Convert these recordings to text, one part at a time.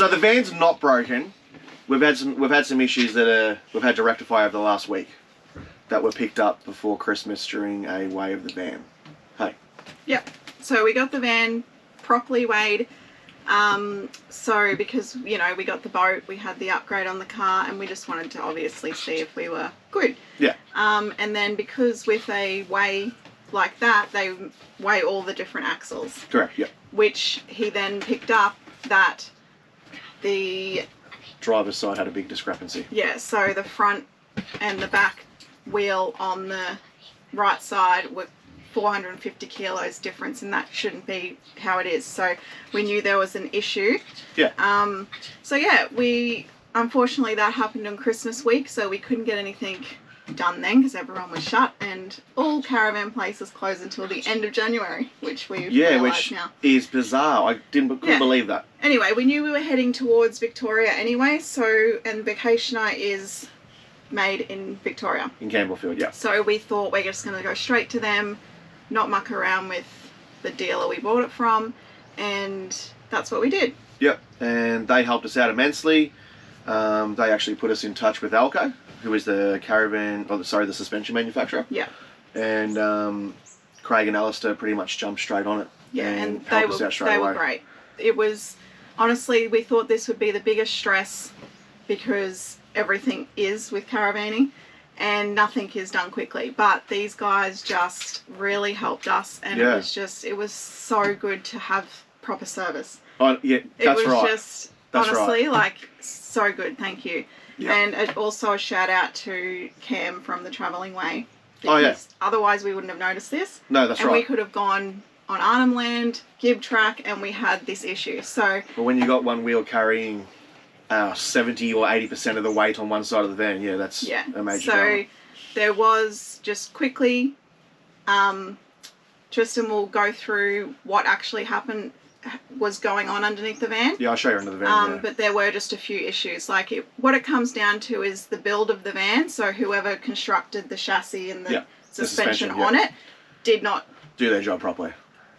So the van's not broken. We've had some issues that we've had to rectify over the last week that were picked up before Christmas during a weigh of the van. Hey. Yep. So we got the van properly weighed. So because, you know, we got the boat, we had the upgrade on the car, and we just wanted to obviously see if we were good. Yeah. And then because with a weigh like that, they weigh all the different axles. Correct, yep. Which he then picked up that the driver's side had a big discrepancy. Yeah, so the front and the back wheel on the right side were 450 kilos difference, and that shouldn't be how it is. So we knew there was an issue. Yeah. So yeah, unfortunately that happened on Christmas week, so we couldn't get anything done then because everyone was shut, and all caravan places closed until the end of January, which we realised now. Is bizarre. I couldn't believe that. Anyway, we knew we were heading towards Victoria anyway, and Vacationer is made in Victoria. In Campbellfield, yeah. So we thought we're just going to go straight to them, not muck around with the dealer we bought it from, and that's what we did. Yep, and they helped us out immensely. They actually put us in touch with Alco, who is the the suspension manufacturer. Yeah. And Craig and Alistair pretty much jumped straight on it. Yeah, and they were great. It was, honestly, we thought this would be the biggest stress because everything is with caravanning and nothing is done quickly. But these guys just really helped us, and it was so good to have proper service. Oh, yeah, that's right. It was just, honestly, like, so good. Thank you. Yep. And also a shout out to Cam from the Travelling Way. Oh yeah. Otherwise we wouldn't have noticed this. No, that's right. And we could have gone on Arnhem Land, Gib Track, and we had this issue. So. Well, when you got one wheel carrying 70 or 80% of the weight on one side of the van, yeah, that's a major drama. There was just quickly, Tristan will go through what actually happened. Was going on underneath the van. Yeah, I'll show you under the van. But there were just a few issues. Like what it comes down to is the build of the van. So whoever constructed the chassis and the suspension on it did not do their job properly.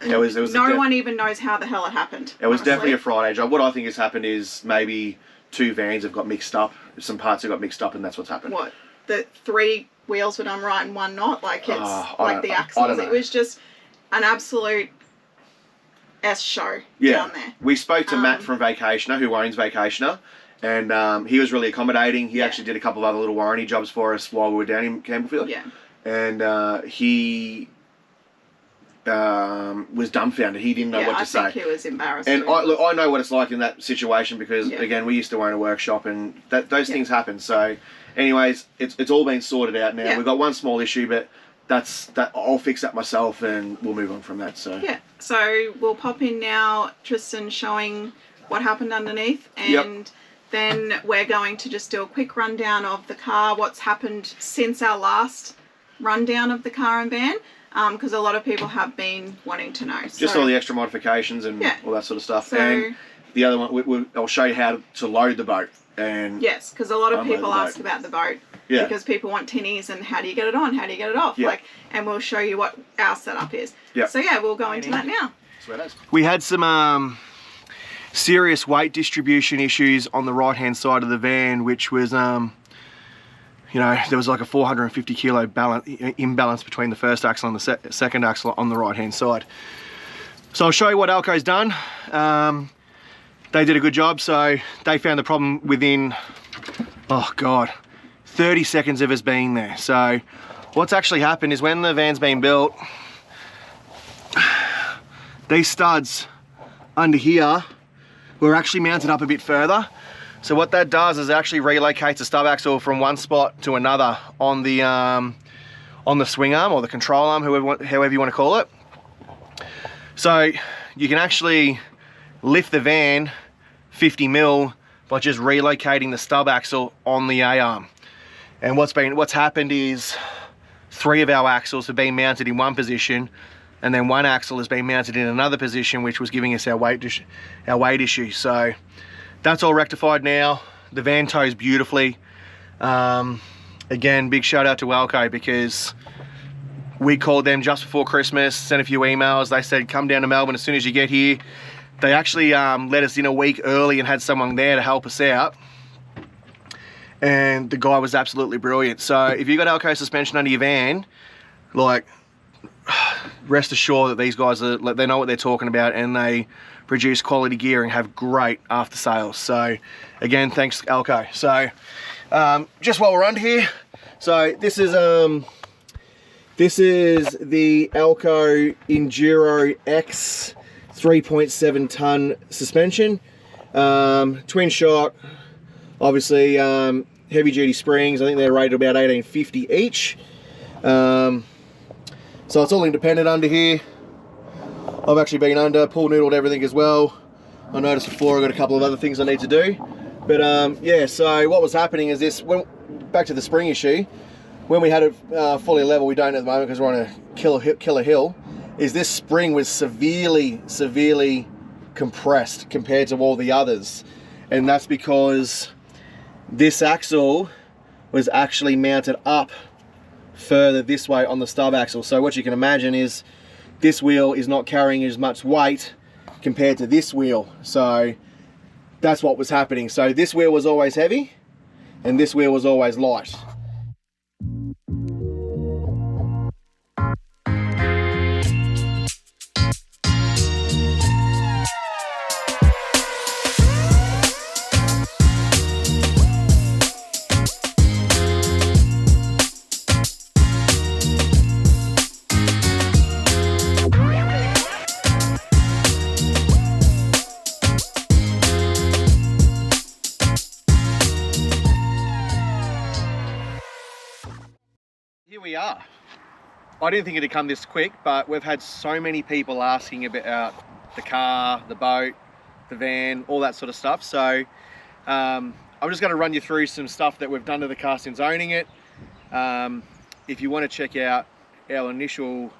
No one even knows how the hell it happened. It was definitely a Friday job. What I think has happened is maybe two vans have got mixed up. Some parts have got mixed up, and that's what's happened. What? The 3 wheels were done right and one not? Like it's like the axles. It was just an absolute show down there. We spoke to Matt from Vacationer, who owns Vacationer, and he was really accommodating. He actually did a couple of other little warranty jobs for us while we were down in Campbellfield. Yeah. And he was dumbfounded. He didn't know what to say. I think he was embarrassed. And I know what it's like in that situation because, again, we used to own a workshop and those things happen. So, anyways, it's all been sorted out now. We've got one small issue, but I'll fix that myself and we'll move on from that. So yeah, so we'll pop in now, Tristan showing what happened underneath, and then we're going to just do a quick rundown of the car, what's happened since our last rundown of the car and van, because a lot of people have been wanting to know. Just all the extra modifications and all that sort of stuff. So, and the other one, I'll show you how to load the boat. And yes, because a lot of people ask about the boat. Yeah. Because people want tinnies and how do you get it on? How do you get it off? Yeah. And we'll show you what our setup is. Yeah. So yeah, we'll go into that now. We had some serious weight distribution issues on the right-hand side of the van, which was, you know, there was like a 450 kilo imbalance between the first axle and the second axle on the right-hand side. So I'll show you what Alco's done. They did a good job, so they found the problem within, 30 seconds of us being there. So what's actually happened is when the van's been built, these studs under here were actually mounted up a bit further. So what that does is it actually relocates the stub axle from one spot to another on the swing arm or the control arm, however you want to call it. So you can actually lift the van 50 mil by just relocating the stub axle on the A-arm. And what's happened is 3 of our axles have been mounted in one position, and then 1 axle has been mounted in another position, which was giving us our weight issue. So that's all rectified now. The van tows beautifully. Again, big shout out to Alco, because we called them just before Christmas, sent a few emails. They said, come down to Melbourne as soon as you get here. they actually let us in a week early and had someone there to help us out. And the guy was absolutely brilliant. So if you got Elco suspension under your van, like, rest assured that these guys are, like, they know what they're talking about, and they produce quality gear and have great after sales. So again, thanks Elco. So just while we're under here, so this is the Elco Enduro X 3.7 ton suspension, twin shock, obviously heavy duty springs. I think they're rated about 1850 each. So it's all independent under here. I've actually been under, pool noodled everything as well. I noticed before I've got a couple of other things I need to do. But yeah, so what was happening is this, back to the spring issue, when we had it fully level, we don't at the moment because we're on a killer hill, is this spring was severely compressed compared to all the others. And that's because this axle was actually mounted up further this way on the stub axle. So what you can imagine is this wheel is not carrying as much weight compared to this wheel. So that's what was happening. So this wheel was always heavy and this wheel was always light. Here we are. I didn't think it'd come this quick, but we've had so many people asking about the car, the boat, the van, all that sort of stuff. So I'm just going to run you through some stuff that we've done to the car since owning it. If you want to check out our initial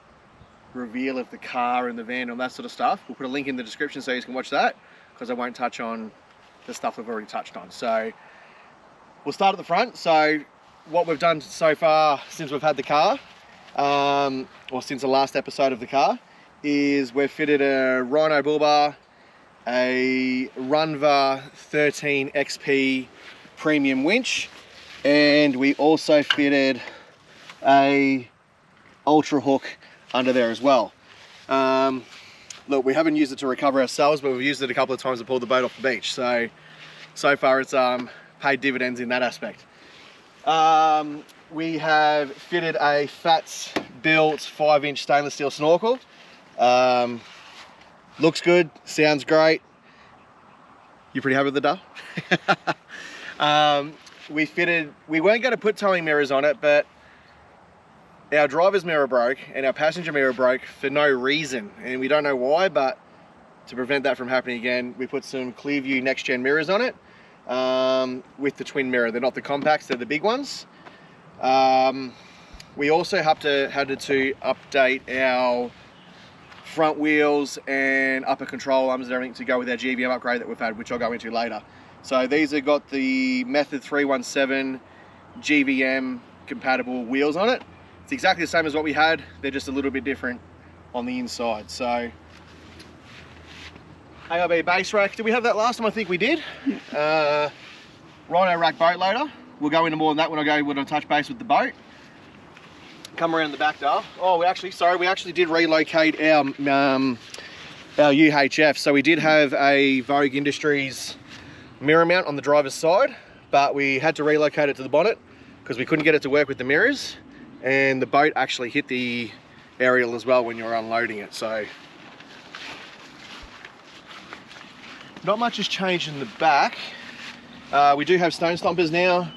reveal of the car and the van and all that sort of stuff, we'll put a link in the description so you can watch that, because I won't touch on the stuff we've already touched on. So we'll start at the front. So what we've done so far since we've had the car, or since the last episode of the car, is we've fitted a Rhino bull bar, a Runva 13 XP premium winch, and we also fitted a ultra hook under there as well. Look, we haven't used it to recover ourselves, but we've used it a couple of times to pull the boat off the beach. So far it's paid dividends in that aspect. We have fitted a Fats built 5-inch stainless steel snorkel. Looks good, sounds great. You pretty happy with the duh? We weren't going to put towing mirrors on it, but our driver's mirror broke and our passenger mirror broke for no reason, and we don't know why, but to prevent that from happening again, we put some Clearview next gen mirrors on it. With the twin mirror. They're not the compacts, they're the big ones. We also had to update our front wheels and upper control arms and everything to go with our GVM upgrade that we've had, which I'll go into later. So these have got the Method 317 GVM compatible wheels on it. It's exactly the same as what we had, they're just a little bit different on the inside. So ARB base rack, did we have that last time? I think we did. Rhino rack boat loader. We'll go into more than that when I touch base with the boat. Come around the back door. Oh, we actually did relocate our UHF. So we did have a Vogue Industries mirror mount on the driver's side, but we had to relocate it to the bonnet because we couldn't get it to work with the mirrors, and the boat actually hit the aerial as well when you're unloading it. So not much has changed in the back. We do have stone stompers now.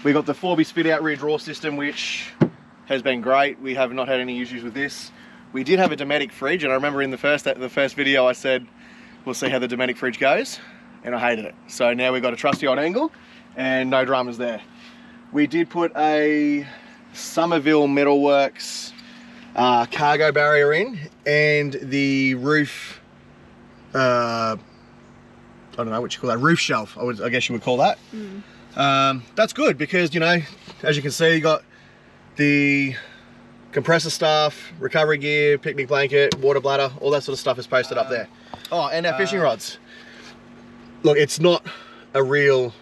We got the 4B spit out rear drawer system, which has been great. We have not had any issues with this. We did have a Dometic fridge, and I remember in the first video I said we'll see how the Dometic fridge goes, and I hated it. So now we've got a trusty old angle and no dramas there. We did put a Somerville Metalworks cargo barrier in, and the roof, I don't know what you call that, roof shelf, I guess you would call that. That's good because, you know, as you can see, you got the compressor stuff, recovery gear, picnic blanket, water bladder, all that sort of stuff is posted up there. Oh, and our fishing rods. Look, it's not a real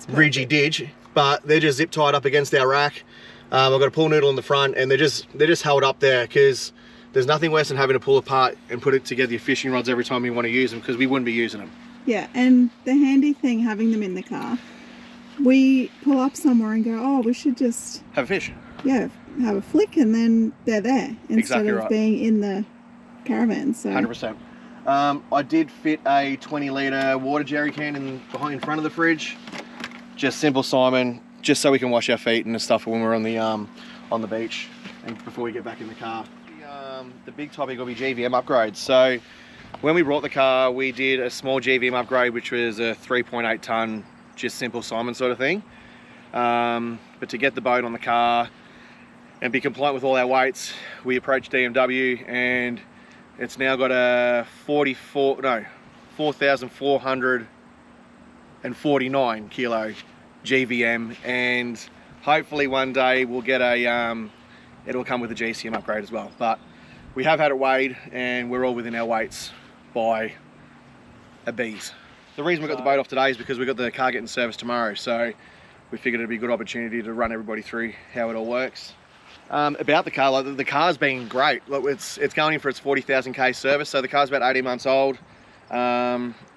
ridgy ditch, but they're just zip tied up against our rack. I've got a pull noodle in the front, and they're just held up there because there's nothing worse than having to pull apart and put it together your fishing rods every time you want to use them, because we wouldn't be using them. Yeah, and the handy thing having them in the car, we pull up somewhere and go, oh, we should just have a fish. Yeah, have a flick, and then they're there instead exactly of right. being in the caravan. So 100%. I did fit a 20-litre water jerry can in front of the fridge. Just simple Simon, just so we can wash our feet and stuff when we're on the beach and before we get back in the car. The big topic will be GVM upgrades. So when we brought the car, we did a small GVM upgrade, which was a 3.8 tonne, just simple Simon sort of thing. But to get the boat on the car and be compliant with all our weights, we approached DMW, and it's now got a 4,449 kilo GVM, and hopefully one day we'll get a, it'll come with a GCM upgrade as well. But we have had it weighed, and we're all within our weights by a bees. The reason we got the boat off today is because we got the car getting serviced tomorrow, so we figured it'd be a good opportunity to run everybody through how it all works. About the car, like, the car's been great. Look, it's going in for its 40,000 k service, so the car's about 18 months old.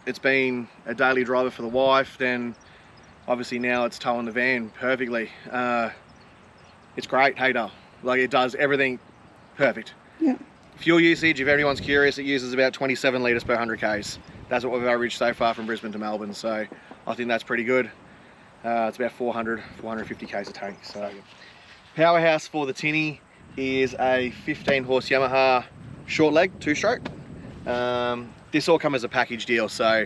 It's been a daily driver for the wife, then obviously now it's towing the van perfectly. It's great, hey Dale. Like, it does everything perfect. Yeah. Fuel usage, if anyone's curious, it uses about 27 litres per 100 k's. That's what we've averaged so far from Brisbane to Melbourne, so I think that's pretty good. It's about 450 k's a tank. So powerhouse for the tinny is a 15 horse Yamaha short leg 2-stroke. This all come as a package deal, so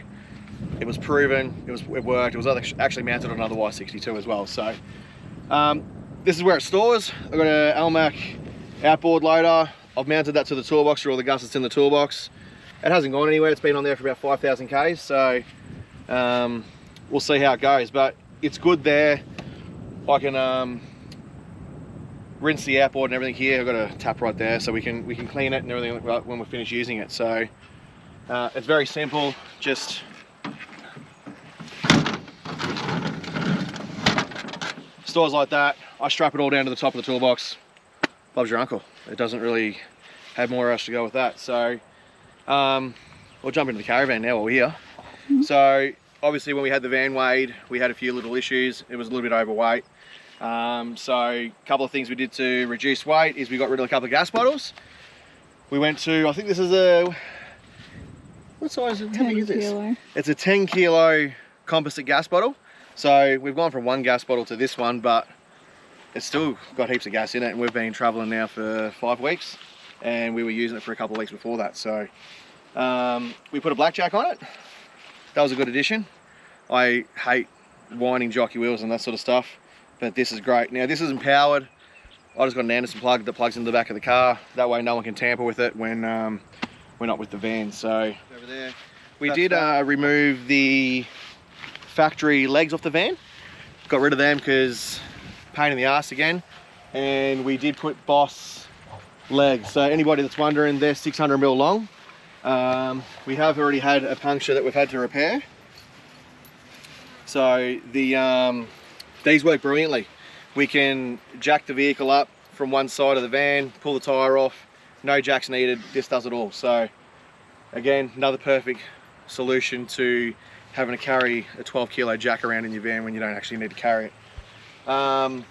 it was proven, it worked. It was actually mounted on another Y62 as well. So this is where it stores. I've got an Almac outboard loader. I've mounted that to the toolbox for all the gas that's in the toolbox. It hasn't gone anywhere. It's been on there for about 5,000 k's, so we'll see how it goes. But it's good there. I can rinse the outboard and everything here. I've got a tap right there, so we can clean it and everything when we're finished using it. So it's very simple. Just stores like that. I strap it all down to the top of the toolbox. Bob's your uncle. It doesn't really have more else to go with that. So we'll jump into the caravan now while we're here. So obviously when we had the van weighed, we had a few little issues. It was a little bit overweight. So a couple of things we did to reduce weight is we got rid of a couple of gas bottles. We went to, I think this is a, what size, how big is this? Kilo. It's a 10 kilo composite gas bottle. So we've gone from one gas bottle to this one, but it's still got heaps of gas in it, and we've been traveling now for 5 weeks, and we were using it for a couple of weeks before that. So we put a blackjack on it. That was a good addition. I hate winding jockey wheels and that sort of stuff, but this is great. Now this isn't powered. I just got an Anderson plug that plugs into the back of the car. That way no one can tamper with it when we're not with the van. So over there, we did remove the factory legs off the van. Got rid of them because pain in the ass again. And we did put Boss legs. So anybody that's wondering, they're 600 mil long. We have already had a puncture that we've had to repair. So these work brilliantly. We can jack the vehicle up from one side of the van, pull the tyre off, no jacks needed, this does it all. So again, another perfect solution to having to carry a 12 kilo jack around in your van when you don't actually need to carry it. I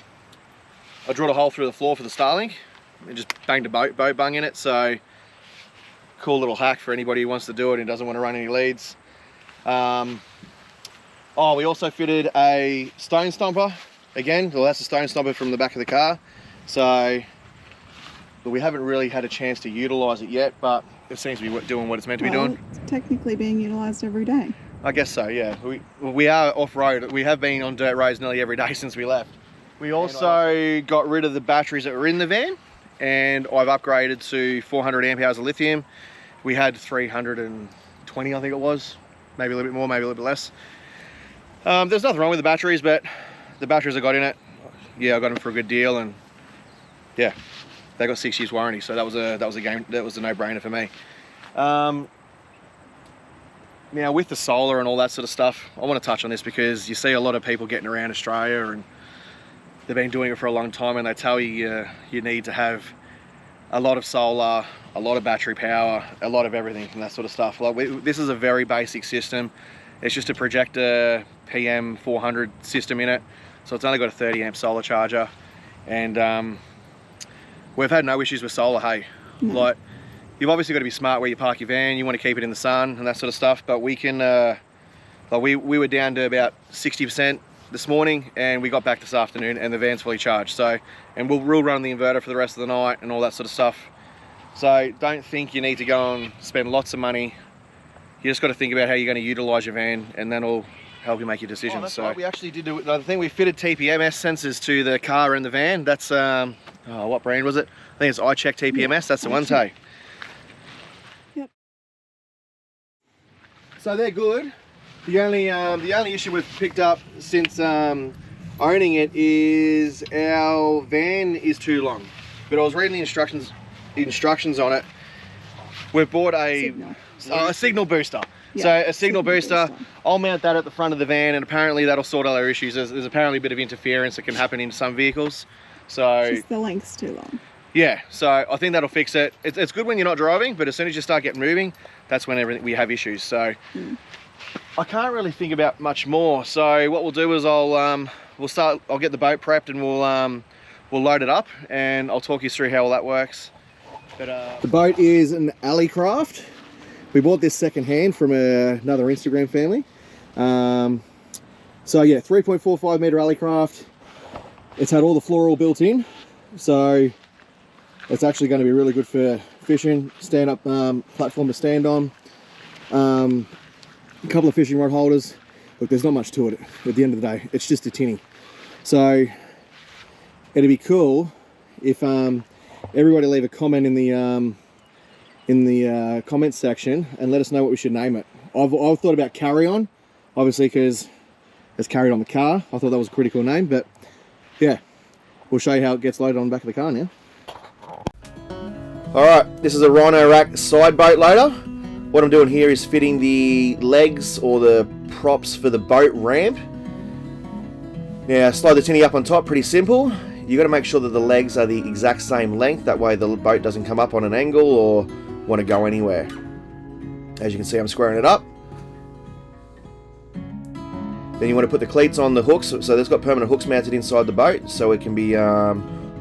drilled a hole through the floor for the Starlink and just banged a boat bung in it. So cool little hack for anybody who wants to do it and doesn't want to run any leads. Oh, we also fitted a stone stomper. Again, well, that's a stone stomper from the back of the car. So we haven't really had a chance to utilize it yet, but it seems to be doing what it's meant to be doing. It's technically being utilized every day. I guess so, yeah. We are off-road. We have been on dirt roads nearly every day since we left. We also got rid of the batteries that were in the van, and I've upgraded to 400 amp hours of lithium. We had 320, I think it was. Maybe a little bit more, maybe a little bit less. There's nothing wrong with the batteries, but the batteries I got in it, yeah, I got them for a good deal, and yeah, they got 6 years warranty, so that was a no-brainer for me. Now with the solar and all that sort of stuff, I want to touch on this because you see a lot of people getting around Australia and they've been doing it for a long time, and they tell you you need to have a lot of solar, a lot of battery power, a lot of everything and that sort of stuff. Like this is a very basic system. It's just a projector PM400 system in it, so it's only got a 30 amp solar charger, and we've had no issues with solar. Hey, like, you've obviously got to be smart where you park your van. You want to keep it in the sun and that sort of stuff, but we can like we were down to about 60% this morning, and we got back this afternoon and the van's fully charged. So, and we'll run the inverter for the rest of the night and all that sort of stuff. So don't think you need to go and spend lots of money. You just got to think about how you're going to utilize your van, and that'll help you make your decisions. That's so right. We actually did do another thing, we fitted TPMS sensors to the car and the van. That's what brand was it? I think it's iCheck TPMS. Yeah, that's the one, hey. Yep. So they're good. The only issue we've picked up since owning it is our van is too long. But I was reading the instructions on it. We've bought a signal booster. Yeah, so a signal booster. I'll mount that at the front of the van, and apparently that'll sort out our issues. There's apparently a bit of interference that can happen in some vehicles. So just the length's too long. Yeah, so I think that'll fix it. It's good when you're not driving, but as soon as you start getting moving, that's when we have issues. So I can't really think about much more. So what we'll do is I'll get the boat prepped, and we'll load it up, and I'll talk you through how all that works. But the boat is an alley craft. We bought this second hand from another Instagram family. So yeah, 3.45 meter alley craft. It's had all the floral built in, so it's actually going to be really good for fishing. Stand up platform to stand on. A couple of fishing rod holders. Look, there's not much to it at the end of the day. It's just a tinny. So it'd be cool if everybody leave a comment in the comments section and let us know what we should name it. I've thought about Caravan, obviously, because it's carried on the car. I thought that was a pretty cool name, but yeah, we'll show you how it gets loaded on the back of the car now. Alright, this is a Rhino Rack side boat loader. What I'm doing here is fitting the legs or the props for the boat ramp. Now, slide the tinny up on top, pretty simple. You got to make sure that the legs are the exact same length, that way the boat doesn't come up on an angle or want to go anywhere. As you can see, I'm squaring it up. Then you want to put the cleats on the hooks, so there's got permanent hooks mounted inside the boat, so it can be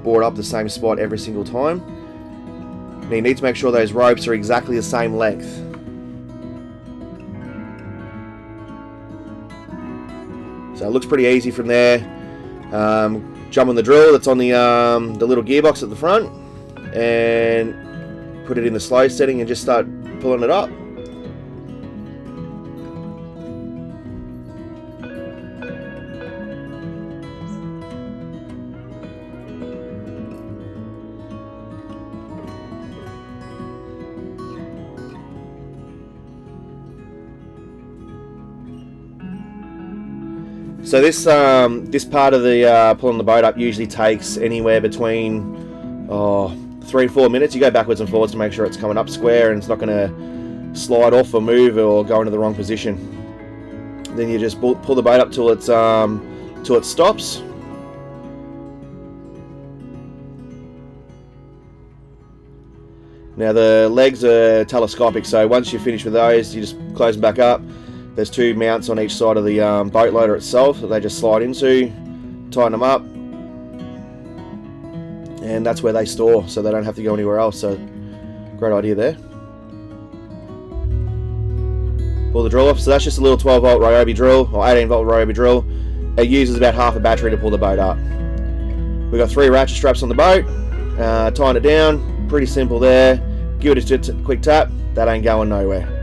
bored up the same spot every single time. Now you need to make sure those ropes are exactly the same length. So it looks pretty easy from there. Jump on the drill that's on the little gearbox at the front, and put it in the slow setting and just start pulling it up. So this part of the pulling the boat up usually takes anywhere between 3 and 4 minutes. You go backwards and forwards to make sure it's coming up square and it's not going to slide off or move or go into the wrong position. Then you just pull the boat up till it stops. Now the legs are telescopic, so once you finish with those, you just close them back up. There's 2 mounts on each side of the boat loader itself that they just slide into, tighten them up, and that's where they store, so they don't have to go anywhere else. So great idea there. Pull the drill off. So that's just a little 12 volt Ryobi drill, or 18 volt Ryobi drill. It uses about half a battery to pull the boat up. We've got 3 ratchet straps on the boat, tying it down, pretty simple there. Give it a quick tap, that ain't going nowhere.